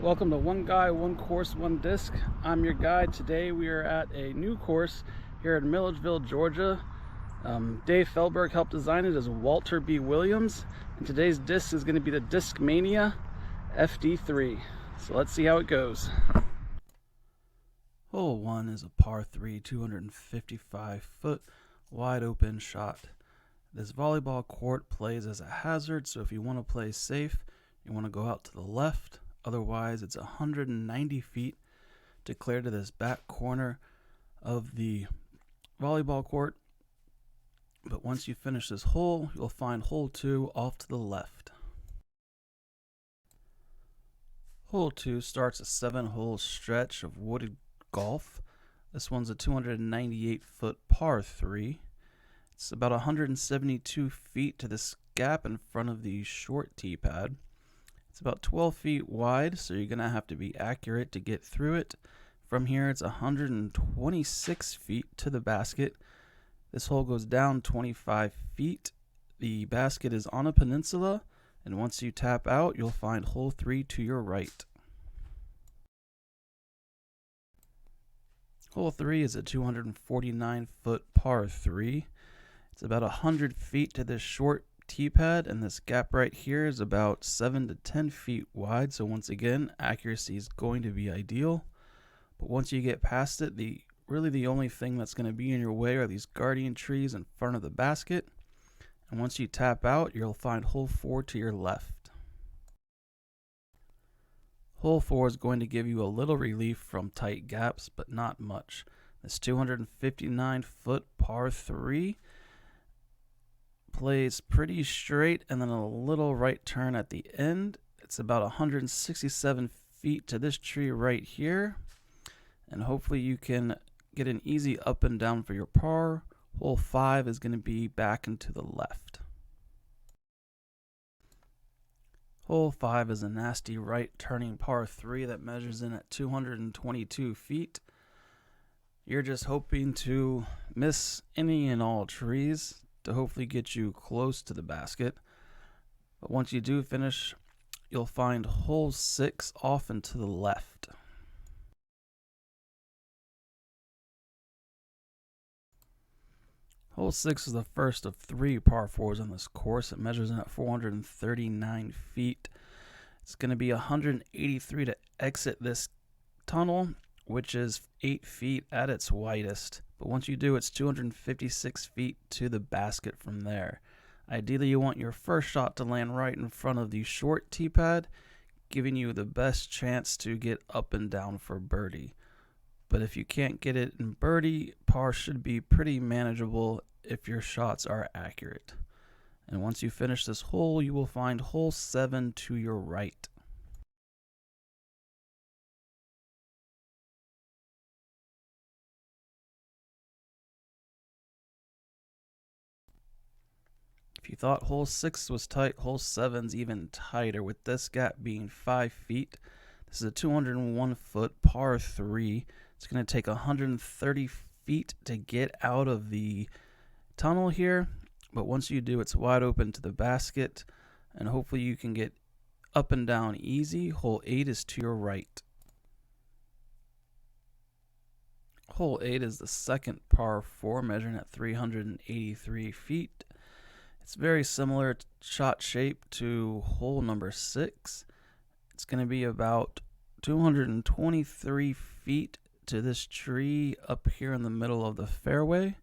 Welcome to One Guy, One Course, One Disc. I'm your guide. Today we are at a new course here in Milledgeville, Georgia. Dave Feldberg helped design it as Walter B. Williams. And today's disc is going to be the Disc Mania FD3. So let's see how it goes. Hole 1 is a par 3, 255-foot wide open shot. This volleyball court plays as a hazard, so if you want to play safe, you want to go out to the left. Otherwise, it's 190 feet to clear to this back corner of the volleyball court. But once you finish this hole, you'll find hole 2 off to the left. Hole 2 starts a 7-hole stretch of wooded golf. This one's a 298-foot par 3. It's about 172 feet to this gap in front of the short tee pad. It's about 12 feet wide, so you're going to have to be accurate to get through it. From here, it's 126 feet to the basket. This hole goes down 25 feet. The basket is on a peninsula, and once you tap out, you'll find hole 3 to your right. Hole 3 is a 249-foot par 3. It's about 100 feet to this short tee pad, and this gap right here is about 7 to 10 feet wide, so once again accuracy is going to be ideal. But once you get past it, really the only thing that's going to be in your way are these guardian trees in front of the basket. And once you tap out, you'll find hole 4 to your left. Hole 4 is going to give you a little relief from tight gaps, but not much. This 259-foot par 3 plays pretty straight and then a little right turn at the end. It's about 167 feet to this tree right here, and hopefully you can get an easy up and down for your par. Hole 5 is going to be back and to the left. Hole 5 is a nasty right turning par 3 that measures in at 222 feet. You're just hoping to miss any and all trees to hopefully get you close to the basket. But once you do finish, you'll find hole 6 off and to the left. Hole 6 is the first of 3 par 4s on this course. It measures in at 439 feet. It's going to be 183 to exit this tunnel, which is 8 feet at its widest. But once you do, it's 256 feet to the basket from there. Ideally, you want your first shot to land right in front of the short tee pad, giving you the best chance to get up and down for birdie. But if you can't get it in birdie, par should be pretty manageable if your shots are accurate. And once you finish this hole, you will find hole 7 to your right. If you thought hole 6 was tight, hole 7's even tighter, with this gap being 5 feet. This is a 201-foot par 3. It's going to take 130 feet to get out of the tunnel here, but once you do, it's wide open to the basket, and hopefully you can get up and down easy. Hole 8 is to your right. Hole 8 is the second par 4, measuring at 383 feet. It's very similar shot shape to hole number 6. It's going to be about 223 feet to this tree up here in the middle of the fairway.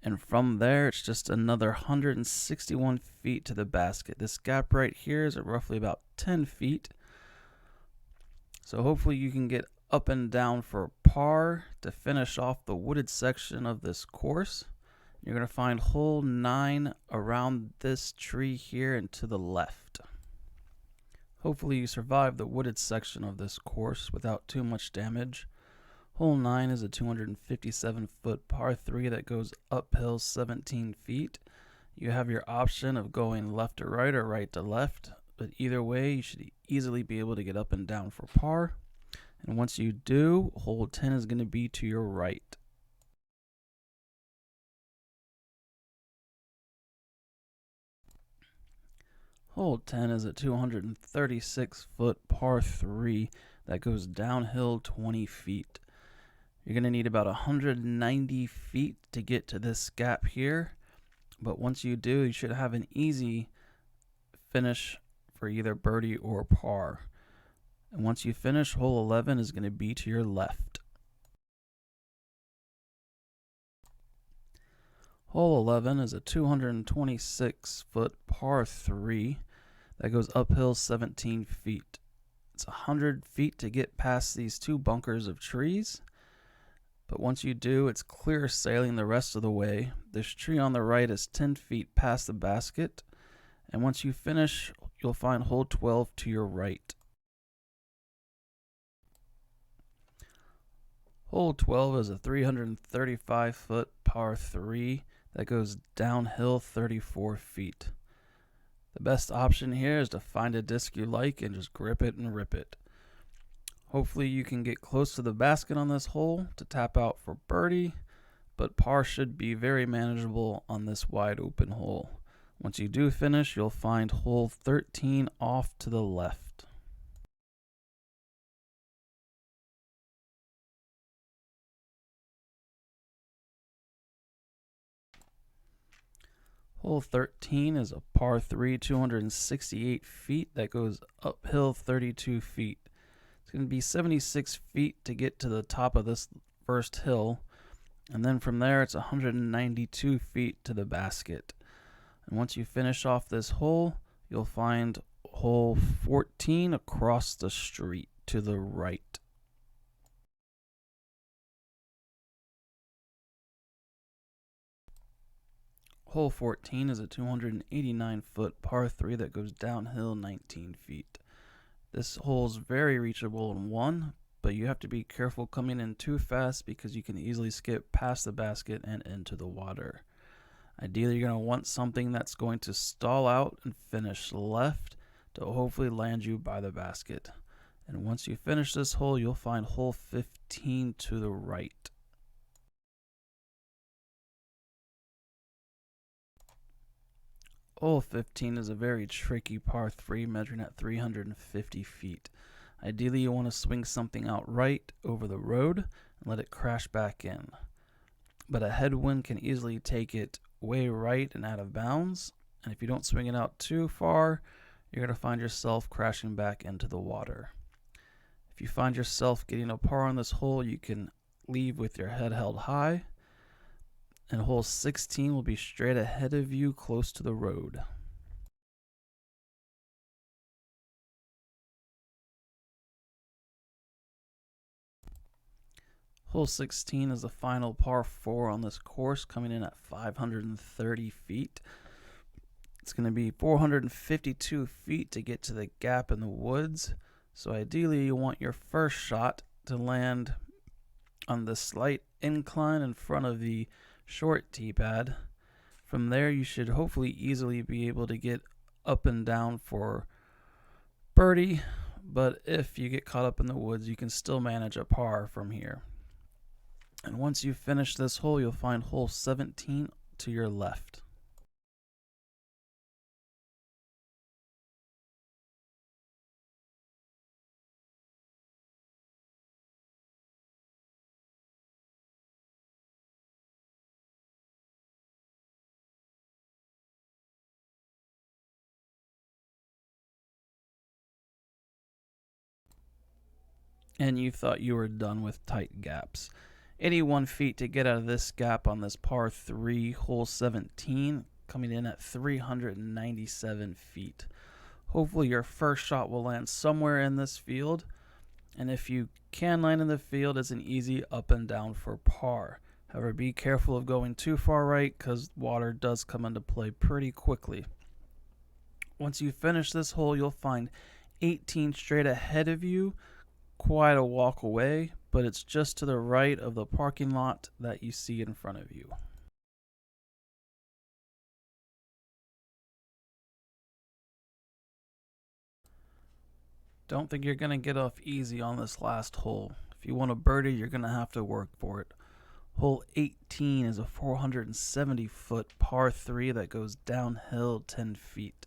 And from there, it's just another 161 feet to the basket. This gap right here is at roughly about 10 feet. So hopefully you can get up and down for par to finish off the wooded section of this course. You're going to find hole 9 around this tree here and to the left. Hopefully you survive the wooded section of this course without too much damage. Hole 9 is a 257-foot par 3 that goes uphill 17 feet. You have your option of going left to right or right to left, but either way you should easily be able to get up and down for par. And once you do, hole 10 is going to be to your right. Hole 10 is a 236-foot par 3 that goes downhill 20 feet. You're going to need about 190 feet to get to this gap here, but once you do, you should have an easy finish for either birdie or par. And once you finish, hole 11 is going to be to your left. Hole 11 is a 226-foot par 3 that goes uphill 17 feet. It's 100 feet to get past these two bunkers of trees, but once you do, it's clear sailing the rest of the way. This tree on the right is 10 feet past the basket, and once you finish, you'll find hole 12 to your right. Hole 12 is a 335-foot par 3 that goes downhill 34 feet. The best option here is to find a disc you like and just grip it and rip it. Hopefully you can get close to the basket on this hole to tap out for birdie, but par should be very manageable on this wide open hole. Once you do finish, you'll find hole 13 off to the left. Hole 13 is a par 3, 268 feet that goes uphill 32 feet. It's going to be 76 feet to get to the top of this first hill, and then from there it's 192 feet to the basket. And once you finish off this hole, you'll find hole 14 across the street to the right. Hole 14 is a 289-foot par 3 that goes downhill 19 feet. This hole is very reachable in one, but you have to be careful coming in too fast because you can easily skip past the basket and into the water. Ideally, you're going to want something that's going to stall out and finish left to hopefully land you by the basket. And once you finish this hole, you'll find hole 15 to the right. Hole 15 is a very tricky par 3 measuring at 350 feet. Ideally, you want to swing something out right over the road and let it crash back in. But a headwind can easily take it way right and out of bounds, and if you don't swing it out too far, you're going to find yourself crashing back into the water. If you find yourself getting a par on this hole, you can leave with your head held high, and hole 16 will be straight ahead of you close to the road. Hole 16 is the final par 4 on this course, coming in at 530 feet. It's going to be 452 feet to get to the gap in the woods, so ideally you want your first shot to land on the slight incline in front of the short tee pad. From there, you should hopefully easily be able to get up and down for birdie, but if you get caught up in the woods, you can still manage a par from here. And once you finish this hole, you'll find hole 17 to your left. And you thought you were done with tight gaps. 81 feet to get out of this gap on this par 3, hole 17, coming in at 397 feet. Hopefully your first shot will land somewhere in this field, and if you can land in the field, it's an easy up and down for par. However, be careful of going too far right because water does come into play pretty quickly. Once you finish this hole, you'll find 18 straight ahead of you, quite a walk away, but it's just to the right of the parking lot that you see in front of you. Don't think you're going to get off easy on this last hole. If you want a birdie, you're going to have to work for it. Hole 18 is a 470-foot par 3 that goes downhill 10 feet.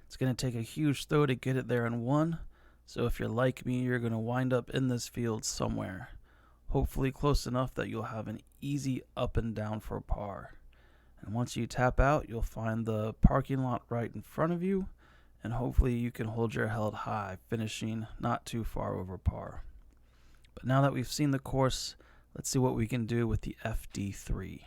It's going to take a huge throw to get it there in one. So if you're like me, you're going to wind up in this field somewhere. Hopefully close enough that you'll have an easy up and down for par. And once you tap out, you'll find the parking lot right in front of you, and hopefully you can hold your head high, finishing not too far over par. But now that we've seen the course, let's see what we can do with the FD3.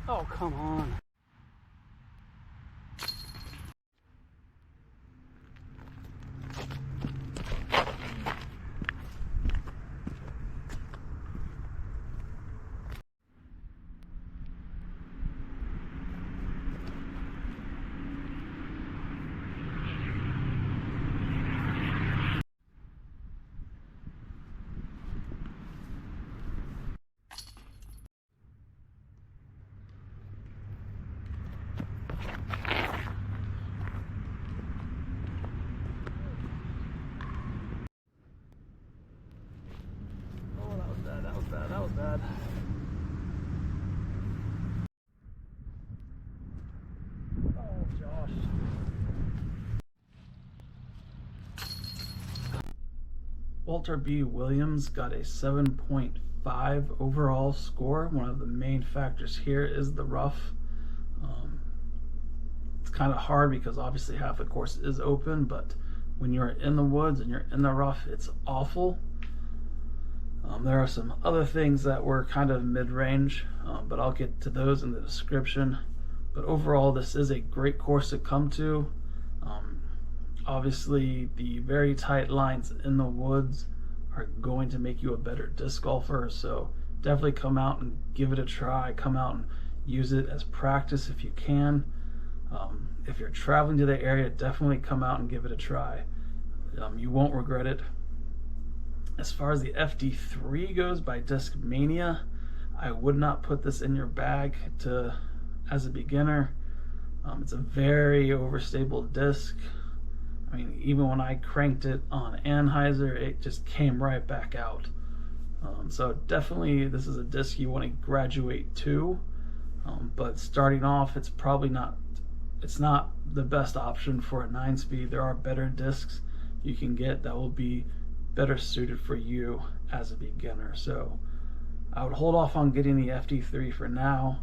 Oh, come on. That was bad. Oh, Josh. Walter B. Williams got a 7.5 overall score. One of the main factors here is the rough. It's kind of hard because obviously half the course is open, but when you're in the woods and you're in the rough, it's awful. There are some other things that were kind of mid-range, but I'll get to those in the description. But overall, this is a great course to come to. Obviously, the very tight lines in the woods are going to make you a better disc golfer, so definitely come out and give it a try. Come out and use it as practice if you can. If you're traveling to the area, definitely come out and give it a try. You won't regret it. As far as the FD3 goes by Disc Mania, I would not put this in your bag as a beginner. It's a very overstable disc. I mean, even when I cranked it on Anheuser, it just came right back out. So definitely this is a disc you want to graduate to, but starting off, it's not the best option for a 9-speed. There are better discs you can get that will be better suited for you as a beginner. So I would hold off on getting the FD3 for now.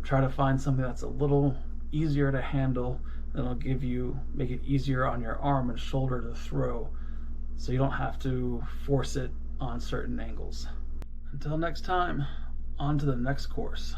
Try to find something that's a little easier to handle, that'll make it easier on your arm and shoulder to throw, so you don't have to force it on certain angles. Until next time, on to the next course.